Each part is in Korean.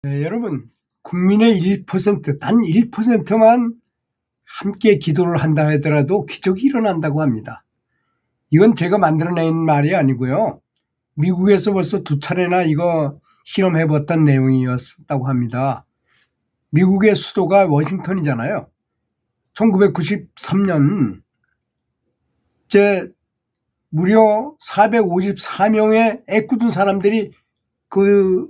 네, 여러분, 국민의 1%, 단 1%만 함께 기도를 한다 하더라도 기적이 일어난다고 합니다. 이건 제가 만들어낸 말이 아니고요. 미국에서 벌써 2차례나 이거 실험해봤던 내용이었다고 합니다. 미국의 수도가 워싱턴이잖아요. 1993년 무려 454명의 애꿎은 사람들이 그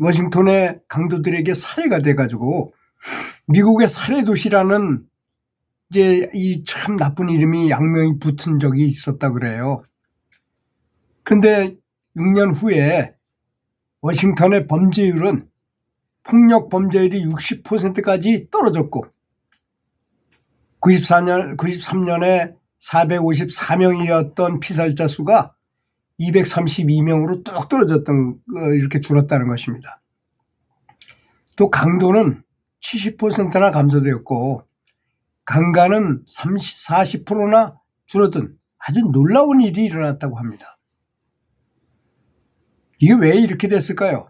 워싱턴의 강도들에게 살해가 돼가지고 미국의 살해 도시라는 이 참 나쁜 이름이 양명이 붙은 적이 있었다 그래요. 그런데 6년 후에 워싱턴의 범죄율은 폭력 범죄율이 60%까지 떨어졌고 93년에 454명이었던 피살자 수가 232명으로 뚝 떨어졌던 이렇게 줄었다는 것입니다. 또 강도는 70%나 감소되었고 강간은 40%나 줄어든 아주 놀라운 일이 일어났다고 합니다. 이게 왜 이렇게 됐을까요?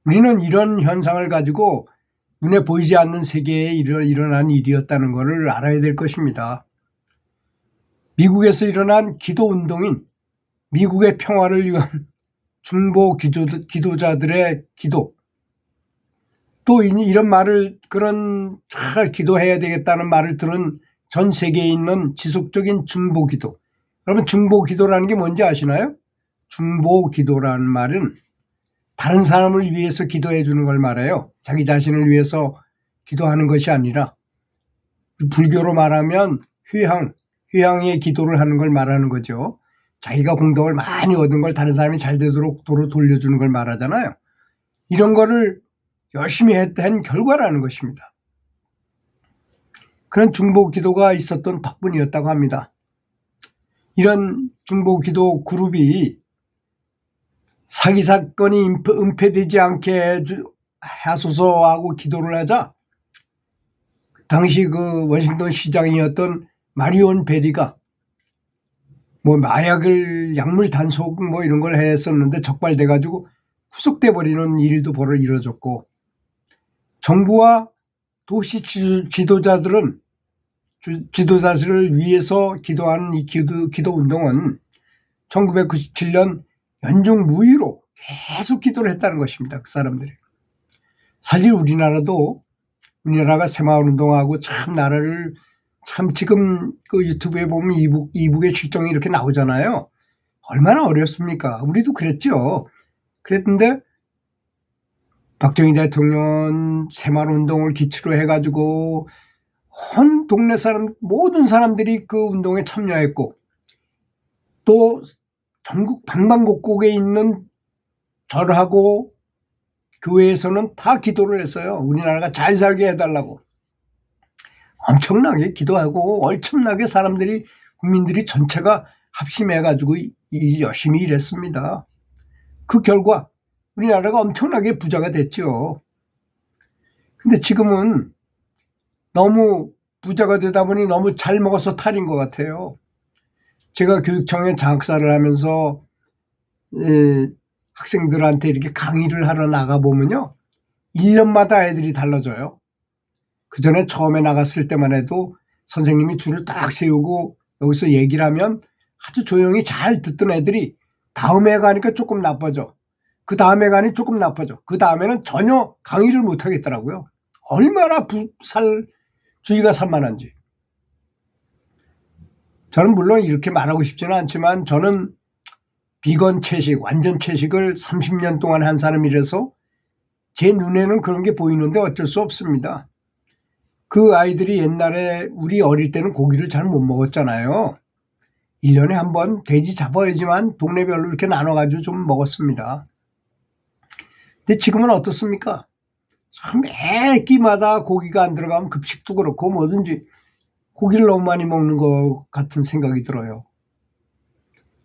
우리는 이런 현상을 가지고 눈에 보이지 않는 세계에 일어난 일이었다는 것을 알아야 될 것입니다. 미국에서 일어난 기도운동인 미국의 평화를 위한 중보 기도자들의 기도, 또 이런 말을 그런 잘 기도해야 되겠다는 말을 들은 전 세계에 있는 지속적인 중보 기도. 여러분, 중보 기도라는 게 뭔지 아시나요? 중보 기도라는 말은 다른 사람을 위해서 기도해 주는 걸 말해요. 자기 자신을 위해서 기도하는 것이 아니라 불교로 말하면 회향의 기도를 하는 걸 말하는 거죠. 자기가 공덕을 많이 얻은 걸 다른 사람이 잘 되도록 도로 돌려주는 걸 말하잖아요. 이런 거를 열심히 한 결과라는 것입니다. 그런 중보 기도가 있었던 덕분이었다고 합니다. 이런 중보 기도 그룹이 사기 사건이 은폐되지 않게 하소서 하고 기도를 하자 당시 그 워싱턴 시장이었던 마리온 베리가 마약을 약물 단속 이런 걸 했었는데 적발돼 가지고 후속돼 버리는 일도 이루어졌고 정부와 도시 지도자들을 위해서 기도하는 이 기도 운동은 1997년 연중 무휴로 계속 기도를 했다는 것입니다. 그 사람들이. 사실 우리나라가 새마을 운동하고 참 나라를 참 지금 그 유튜브에 보면 이북의 실정이 이렇게 나오잖아요. 얼마나 어렵습니까? 우리도 그랬죠. 그랬는데 박정희 대통령은 새마을 운동을 기초로 해가지고 온 동네 모든 사람들이 그 운동에 참여했고 또 전국 방방곡곡에 있는 절하고 교회에서는 다 기도를 했어요. 우리나라가 잘 살게 해달라고. 엄청나게 기도하고 엄청나게 국민들이 전체가 합심해가지고 열심히 일했습니다. 그 결과 우리나라가 엄청나게 부자가 됐죠. 근데 지금은 너무 부자가 되다 보니 너무 잘 먹어서 탈인 것 같아요. 제가 교육청에 장학사를 하면서 학생들한테 이렇게 강의를 하러 나가보면요. 1년마다 애들이 달라져요. 그 전에 처음에 나갔을 때만 해도 선생님이 줄을 딱 세우고 여기서 얘기를 하면 아주 조용히 잘 듣던 애들이 다음에 가니까 조금 나빠져. 그 다음에 가니 조금 나빠져. 그 다음에는 전혀 강의를 못 하겠더라고요. 얼마나 주의가 산만한지. 저는 물론 이렇게 말하고 싶지는 않지만 저는 비건 채식, 완전 채식을 30년 동안 한 사람이라서 제 눈에는 그런 게 보이는데 어쩔 수 없습니다. 그 아이들이 옛날에 우리 어릴 때는 고기를 잘 못 먹었잖아요. 1년에 한 번 돼지 잡아야지만 동네별로 이렇게 나눠가지고 좀 먹었습니다. 근데 지금은 어떻습니까? 매 끼마다 고기가 안 들어가면 급식도 그렇고 뭐든지 고기를 너무 많이 먹는 것 같은 생각이 들어요.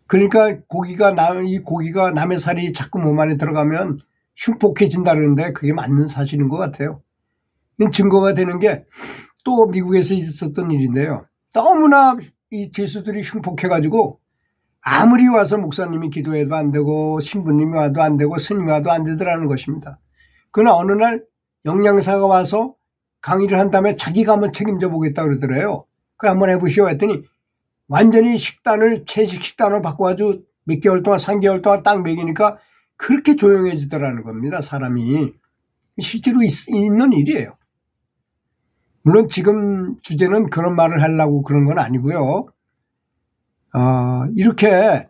그러니까 이 고기가 남의 살이 자꾸 몸 안에 들어가면 흉폭해진다 그러는데 그게 맞는 사실인 것 같아요. 증거가 되는 게 또 미국에서 있었던 일인데요. 너무나 이 죄수들이 흉폭해가지고 아무리 와서 목사님이 기도해도 안 되고 신부님이 와도 안 되고 스님이 와도 안 되더라는 것입니다. 그러나 어느 날 영양사가 와서 강의를 한 다음에 자기가 한번 책임져 보겠다 그러더래요. 그래 한번 해보시오 했더니 완전히 식단을 채식 식단으로 바꿔가지고 몇 개월 동안 3개월 동안 딱 먹이니까 그렇게 조용해지더라는 겁니다. 사람이. 실제로 있는 일이에요. 물론 지금 주제는 그런 말을 하려고 그런 건 아니고요. 이렇게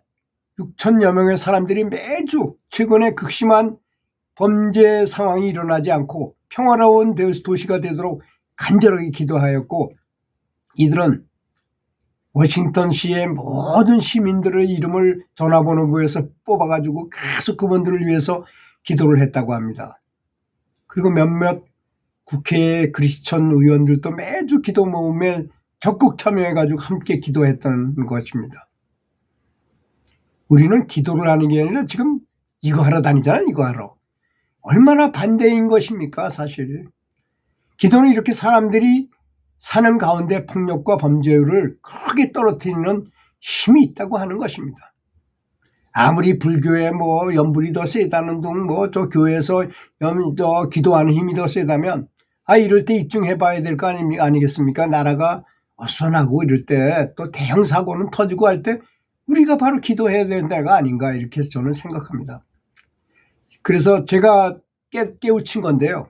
6천여 명의 사람들이 매주 최근에 극심한 범죄 상황이 일어나지 않고 평화로운 도시가 되도록 간절하게 기도하였고, 이들은 워싱턴시의 모든 시민들의 이름을 전화번호부에서 뽑아가지고 계속 그분들을 위해서 기도를 했다고 합니다. 그리고 몇몇 국회 크리스천 의원들도 매주 기도 모임에 적극 참여해가지고 함께 기도했던 것입니다. 우리는 기도를 하는 게 아니라 지금 이거 하러 다니잖아요. 이거 하러. 얼마나 반대인 것입니까 사실. 기도는 이렇게 사람들이 사는 가운데 폭력과 범죄율을 크게 떨어뜨리는 힘이 있다고 하는 것입니다. 아무리 불교에 뭐 연불이 더 세다는 등 뭐 저 교회에서 기도하는 힘이 더 세다면 이럴 때 입증해 봐야 될 거 아니겠습니까? 나라가 어수선하고 이럴 때 또 대형 사고는 터지고 할 때 우리가 바로 기도해야 될 때가 아닌가 이렇게 저는 생각합니다. 그래서 제가 깨우친 건데요.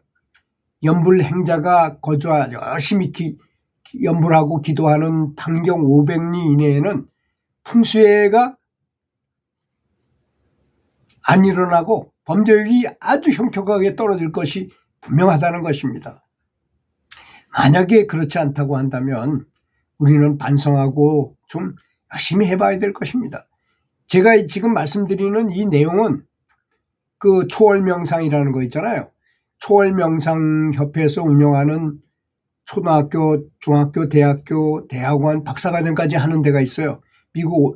연불 행자가 열심히 연불하고 기도하는 반경 500리 이내에는 풍수해가 안 일어나고 범죄율이 아주 현격하게 떨어질 것이 분명하다는 것입니다. 만약에 그렇지 않다고 한다면 우리는 반성하고 좀 열심히 해봐야 될 것입니다. 제가 지금 말씀드리는 이 내용은 그 초월명상이라는 거 있잖아요. 초월명상협회에서 운영하는 초등학교, 중학교, 대학교, 대학원, 박사과정까지 하는 데가 있어요. 미국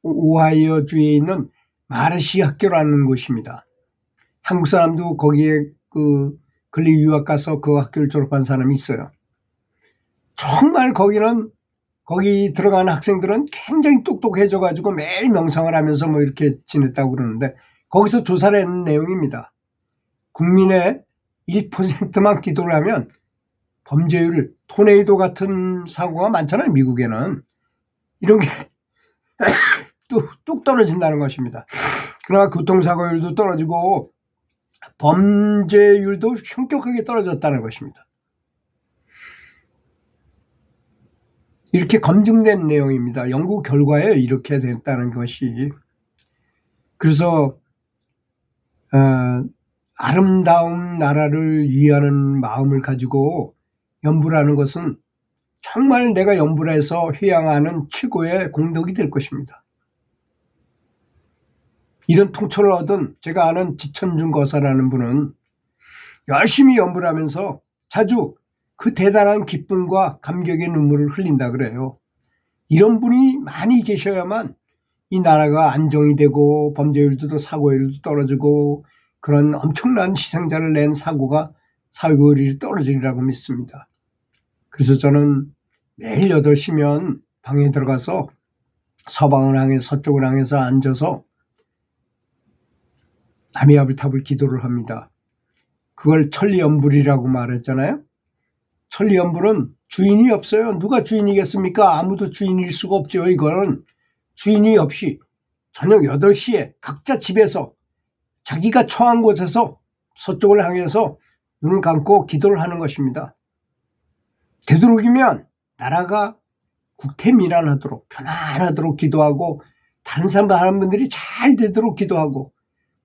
오하이오주에 있는 마르시 학교라는 곳입니다. 한국 사람도 거기에 근리 유학 가서 그 학교를 졸업한 사람이 있어요. 정말 거기 들어가는 학생들은 굉장히 똑똑해져가지고 매일 명상을 하면서 뭐 이렇게 지냈다고 그러는데 거기서 조사를 했는 내용입니다. 국민의 1%만 기도를 하면 범죄율, 토네이도 같은 사고가 많잖아요. 미국에는. 이런 게 뚝 떨어진다는 것입니다. 그러나 교통사고율도 떨어지고 범죄율도 현격하게 떨어졌다는 것입니다. 이렇게 검증된 내용입니다. 연구 결과에 이렇게 됐다는 것이. 그래서 아름다운 나라를 위하는 마음을 가지고 연불하는 것은 정말 내가 연불해서 회양하는 최고의 공덕이 될 것입니다. 이런 통찰을 얻은 제가 아는 지천준 거사라는 분은 열심히 연불하면서 자주 그 대단한 기쁨과 감격의 눈물을 흘린다 그래요. 이런 분이 많이 계셔야만 이 나라가 안정이 되고 범죄율도 사고율도 떨어지고 그런 엄청난 희생자를 낸 사고율이 떨어지리라고 믿습니다. 그래서 저는 매일 8시면 방에 들어가서 서방을 향해 서쪽을 향해서 앉아서 아미아불탑을 기도를 합니다. 그걸 천리연불이라고 말했잖아요. 천리연불은 주인이 없어요. 누가 주인이겠습니까? 아무도 주인일 수가 없죠. 이거는 주인이 없이 저녁 8시에 각자 집에서 자기가 처한 곳에서 서쪽을 향해서 눈을 감고 기도를 하는 것입니다. 되도록이면 나라가 국태민안하도록 편안하도록 기도하고 다른 사람들이 잘 되도록 기도하고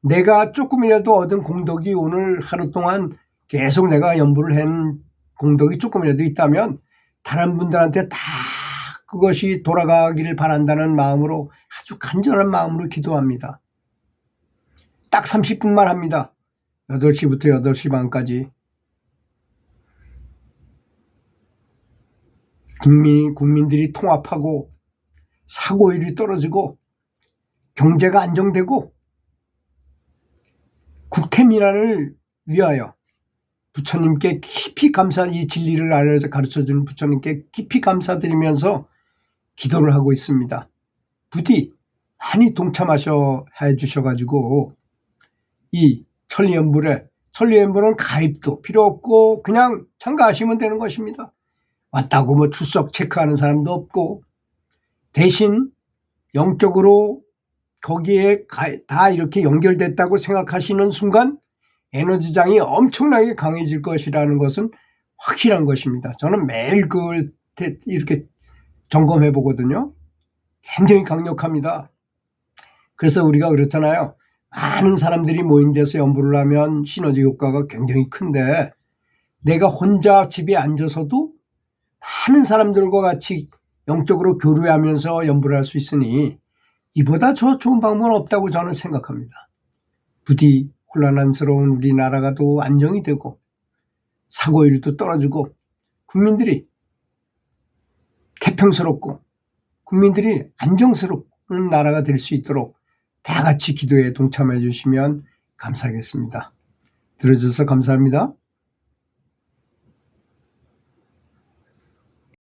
내가 조금이라도 얻은 공덕이 오늘 하루 동안 계속 내가 연불을 한 공덕이 조금이라도 있다면 다른 분들한테 다 그것이 돌아가기를 바란다는 마음으로 아주 간절한 마음으로 기도합니다. 딱 30분만 합니다. 8시부터 8시 반까지. 국민들이 통합하고 사고율이 떨어지고 경제가 안정되고 국태민안을 위하여 부처님께 깊이 이 진리를 알려서 가르쳐주는 부처님께 깊이 감사드리면서 기도를 하고 있습니다. 부디 많이 동참하셔 해주셔가지고 이 천리연불에 설립연보는 가입도 필요 없고 그냥 참가하시면 되는 것입니다. 왔다고 뭐 출석 체크하는 사람도 없고 대신 영적으로 거기에 다 이렇게 연결됐다고 생각하시는 순간 에너지장이 엄청나게 강해질 것이라는 것은 확실한 것입니다. 저는 매일 그걸 이렇게 점검해 보거든요. 굉장히 강력합니다. 그래서 우리가 그렇잖아요. 많은 사람들이 모인 데서 연보를 하면 시너지 효과가 굉장히 큰데 내가 혼자 집에 앉아서도 많은 사람들과 같이 영적으로 교류하면서 연보를 할 수 있으니 이보다 더 좋은 방법은 없다고 저는 생각합니다. 부디 혼란스러운 우리나라가 또 안정이 되고 사고율도 떨어지고 국민들이 태평스럽고 국민들이 안정스러운 나라가 될 수 있도록 다 같이 기도에 동참해 주시면 감사하겠습니다. 들어주셔서 감사합니다.